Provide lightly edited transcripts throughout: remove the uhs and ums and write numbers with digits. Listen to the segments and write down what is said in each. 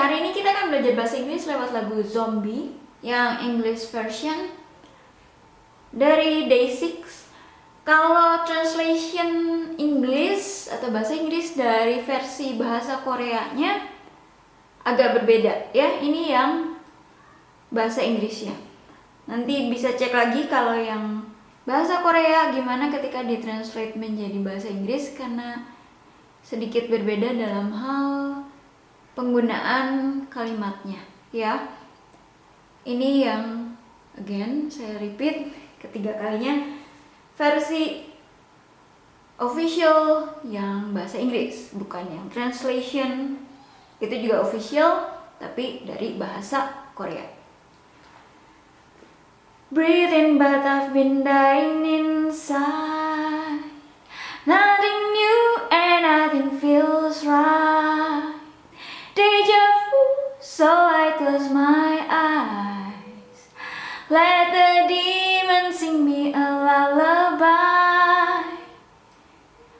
hari ini kita akan belajar bahasa Inggris lewat lagu Zombie yang English version dari Day6. Kalau translation English atau bahasa Inggris dari versi bahasa Koreanya agak berbeda ya. Ini yang bahasa Inggrisnya. Nanti bisa cek lagi kalau yang bahasa Korea gimana ketika ditranslate menjadi bahasa Inggris, karena sedikit berbeda dalam hal penggunaan kalimatnya ya. Ini yang again saya repeat ketiga kalinya, versi official yang bahasa Inggris, bukan yang translation. Itu juga official tapi dari bahasa Korea. Breathing but I've been dying inside. Nothing new and nothing feels right. Deja vu, so I close my eyes. Let the demon sing me a lullaby.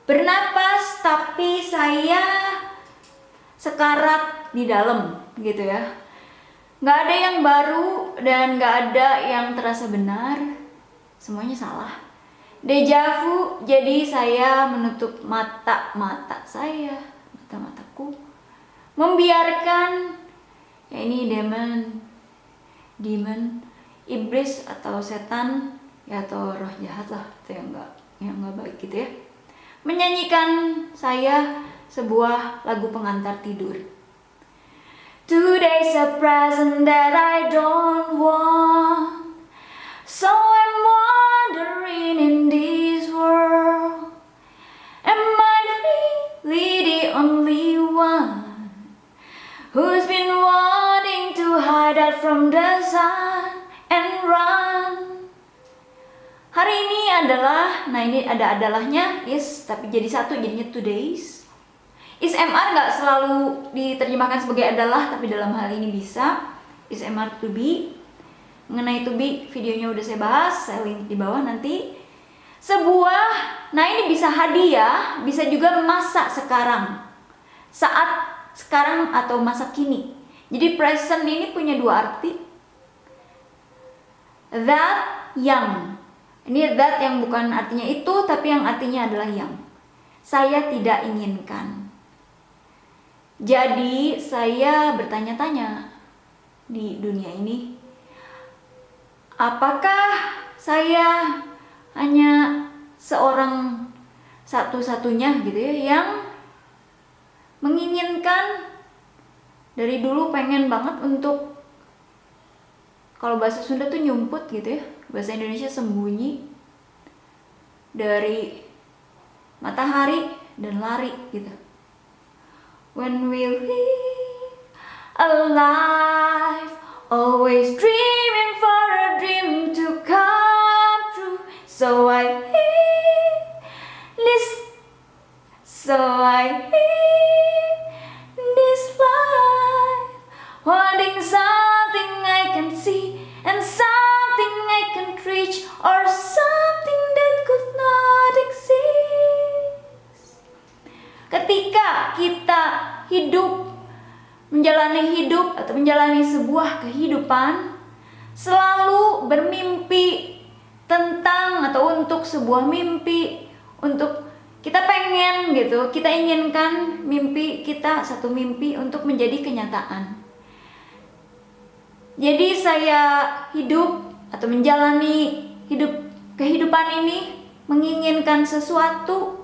Bernapas tapi saya sekarat di dalam gitu ya. Gak ada yang baru dan gak ada yang terasa benar. Semuanya salah. Deja vu, jadi saya menutup mata-mata saya, mata-mataku, membiarkan ya ini demon, iblis atau setan ya, atau roh jahat lah, itu yang nggak baik gitu ya, menyanyikan saya sebuah lagu pengantar tidur. Today's a present that I don't want, so I'm wandering in this world. Am I really the only one who's been wanting to hide out from the sun and run? Hari ini adalah, nah ini ada adalahnya is, tapi jadi satu jadinya today's. Is MR nggak selalu diterjemahkan sebagai adalah, tapi dalam hal ini bisa. Is MR to be. Mengenai to be, videonya udah saya bahas, saya link di bawah nanti. Sebuah, nah ini bisa hadiah, bisa juga masa sekarang, saat sekarang atau masa kini. Jadi present ini punya dua arti. That, yang. Ini that yang bukan artinya itu, tapi yang artinya adalah yang. Saya tidak inginkan. Jadi saya bertanya-tanya di dunia ini, apakah saya hanya seorang satu-satunya gitu ya yang menginginkan, dari dulu pengen banget untuk, kalau bahasa Sunda tuh nyumput gitu ya, bahasa Indonesia sembunyi dari matahari dan lari gitu. When we live alive, always dreaming for a dream to come true. So I live this life, wanting something I can see and something I can reach, or something that could not exist. Ketika kita menjalani hidup atau menjalani sebuah kehidupan, selalu bermimpi tentang atau untuk sebuah mimpi, untuk kita pengen gitu, kita inginkan mimpi kita, satu mimpi untuk menjadi kenyataan. Jadi saya hidup atau menjalani kehidupan ini menginginkan sesuatu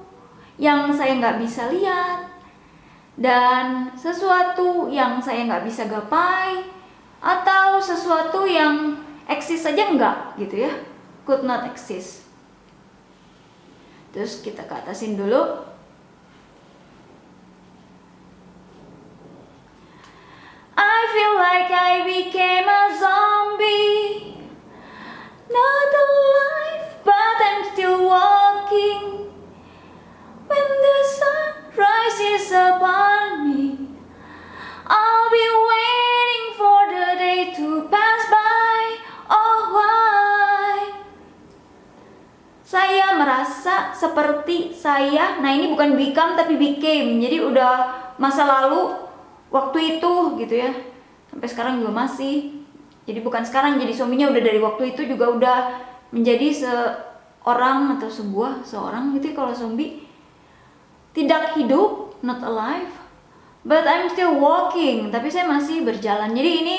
yang saya nggak bisa lihat, dan sesuatu yang saya nggak bisa gapai, atau sesuatu yang eksis saja enggak gitu ya, could not exist. Terus kita ke atasin dulu. I feel like I became a zombie, not alive but I'm still walking. When the sun rises upon me, I'll be waiting for the day to pass by. Oh why? Saya merasa seperti saya, nah ini bukan become tapi became, jadi udah masa lalu waktu itu gitu ya, sampai sekarang juga masih. Jadi bukan sekarang jadi suaminya, udah dari waktu itu juga udah menjadi seorang atau seorang gitu ya. Kalau zombie tidak hidup, not alive, but I'm still walking, tapi saya masih berjalan. Jadi ini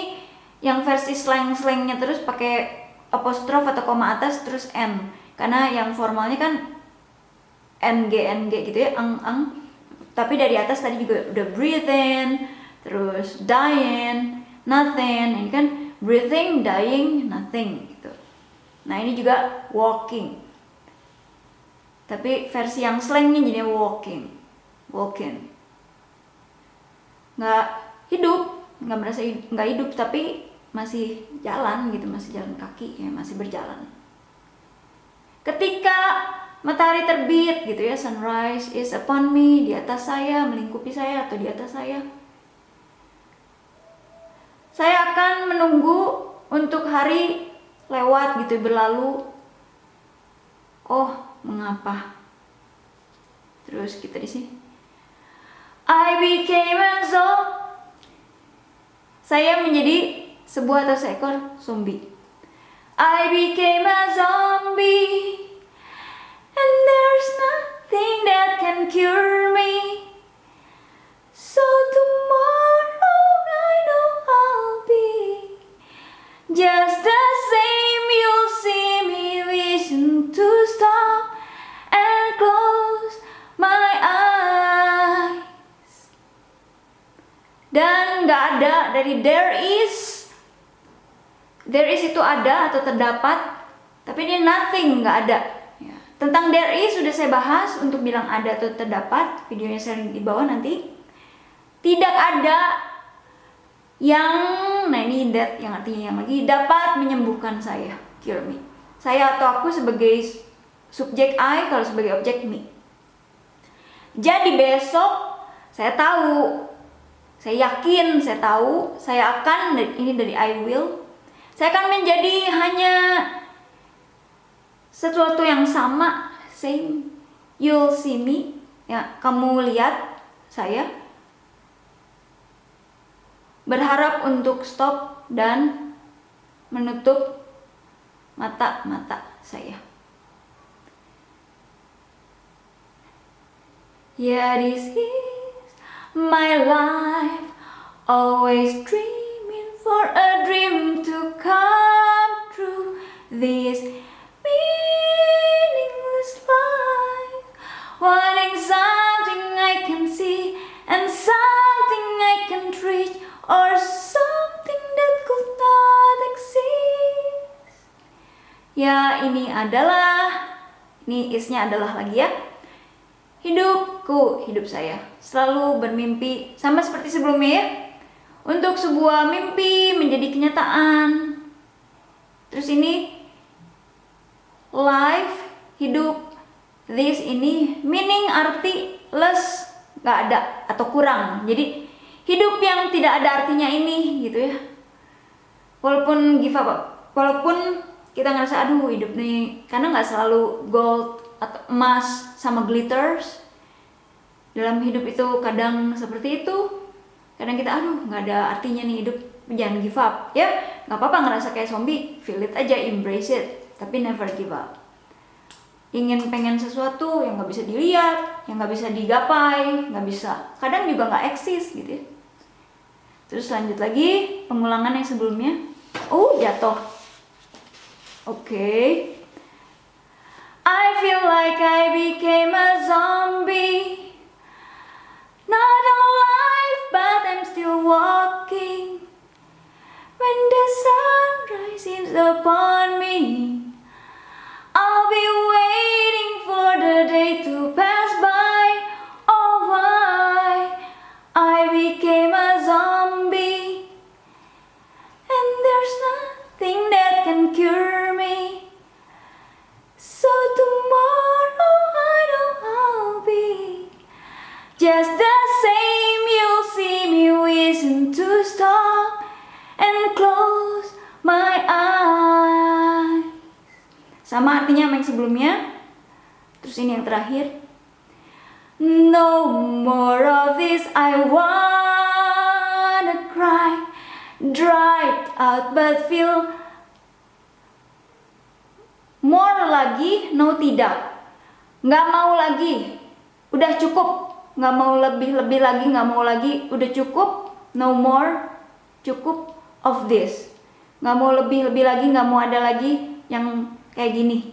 yang versi slang-slangnya terus pakai apostrof atau koma atas terus n, karena yang formalnya kan ng gitu ya, ang. Tapi dari atas tadi juga udah breathing, terus dying, nothing. Ini kan breathing, dying, nothing gitu. Nah ini juga walking, tapi versi yang slangnya jadinya walking. Nggak hidup, nggak merasa nggak hidup, tapi masih jalan gitu, masih jalan kaki ya, masih berjalan. Ketika matahari terbit gitu ya, sunrise is upon me, di atas saya, melingkupi saya atau di atas saya akan menunggu untuk hari lewat gitu, berlalu. Oh, mengapa? Terus kita di sini. I became a zombie. Saya menjadi sebuah atau seekor zombie. I became a zombie, and there's nothing that can cure me. So tomorrow I know I'll be just the same. You'll see me wishing to stop and close my eyes. Dan gak ada dari there is itu ada atau terdapat, tapi ini nothing, gak ada ya. Tentang there is sudah saya bahas untuk bilang ada atau terdapat, videonya saya di bawah nanti. Tidak ada yang, nah ini that yang artinya yang lagi, dapat menyembuhkan saya, cure me. Saya atau aku sebagai subjek I, kalau sebagai objek me. Jadi besok saya tahu, saya yakin, saya tahu, saya akan, ini dari I will, saya akan menjadi hanya sesuatu yang sama, same, you'll see me, ya, kamu lihat saya. Berharap untuk stop dan menutup mata-mata saya. Yeah, this is my life, always dreaming for a dream to come true. This meaningless life, wanting something I can see and something I can reach, or something that could not exist. Ya, ini isnya adalah lagi ya. Hidupku, hidup saya selalu bermimpi, sama seperti sebelumnya ya, untuk sebuah mimpi menjadi kenyataan. Terus ini life, hidup, this ini meaning, arti, less, gak ada atau kurang. Jadi hidup yang tidak ada artinya ini gitu ya. Walaupun give up, walaupun kita ngerasa aduh hidup nih, karena gak selalu gold atau emas sama glitters. Dalam hidup itu kadang seperti itu. Kadang kita aduh gak ada artinya nih hidup, jangan give up ya. Gak apa-apa ngerasa kayak zombie, feel it aja, embrace it, tapi never give up. Pengen sesuatu yang gak bisa dilihat, yang gak bisa digapai, gak bisa, kadang juga gak eksis gitu ya. Terus lanjut lagi pengulangan yang sebelumnya. Jatuh. Oke. I feel like I became a zombie, not alive but I'm still walking. When the sunrise is upon me, I'll be waiting for the day to pass by. Oh, why I became a zombie, and there's nothing that can cure me. So tomorrow I know I'll be just the same. You'll see me wishing to stop and close my eyes. Sama artinya sama yang sebelumnya. Terus ini yang terakhir. No more of this I want. dried out but feel more lagi, no tidak. Nggak mau lagi, udah cukup. Nggak mau lebih lagi, nggak mau lagi, udah cukup. No more, cukup of this. Nggak mau lebih lagi, nggak mau ada lagi yang kayak gini.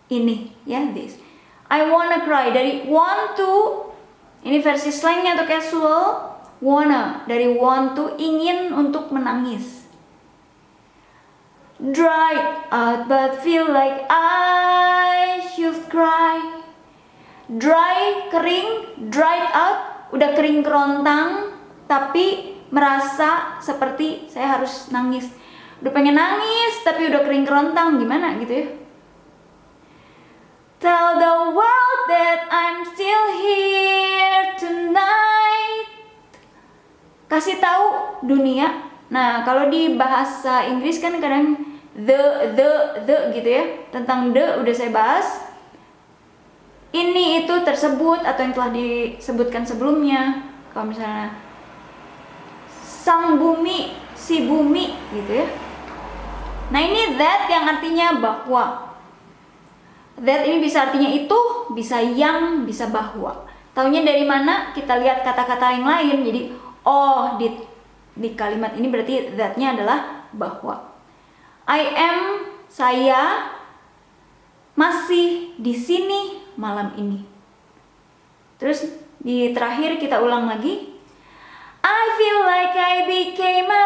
Ini, ya, this. I wanna cry, dari want to, ini versi slangnya atau casual. Wanna, dari want to, ingin untuk menangis. Dried out but feel like I should cry. Dry, kering, dried out, udah kering kerontang, tapi merasa seperti saya harus nangis. Udah pengen nangis, tapi udah kering kerontang, gimana gitu ya. Tell the world that I'm still here tonight. Kasih tahu dunia. Nah, kalau di bahasa Inggris kan kadang the gitu ya. Tentang the udah saya bahas. Ini itu tersebut atau yang telah disebutkan sebelumnya. Kalau misalnya sang bumi, si bumi gitu ya. Nah, ini that yang artinya bahwa. That ini bisa artinya itu, bisa yang, bisa bahwa. Taunya dari mana? Kita lihat kata-kata yang lain. Jadi oh, di kalimat ini berarti that-nya adalah bahwa. I am, saya masih di sini malam ini. Terus di terakhir kita ulang lagi. I feel like I became a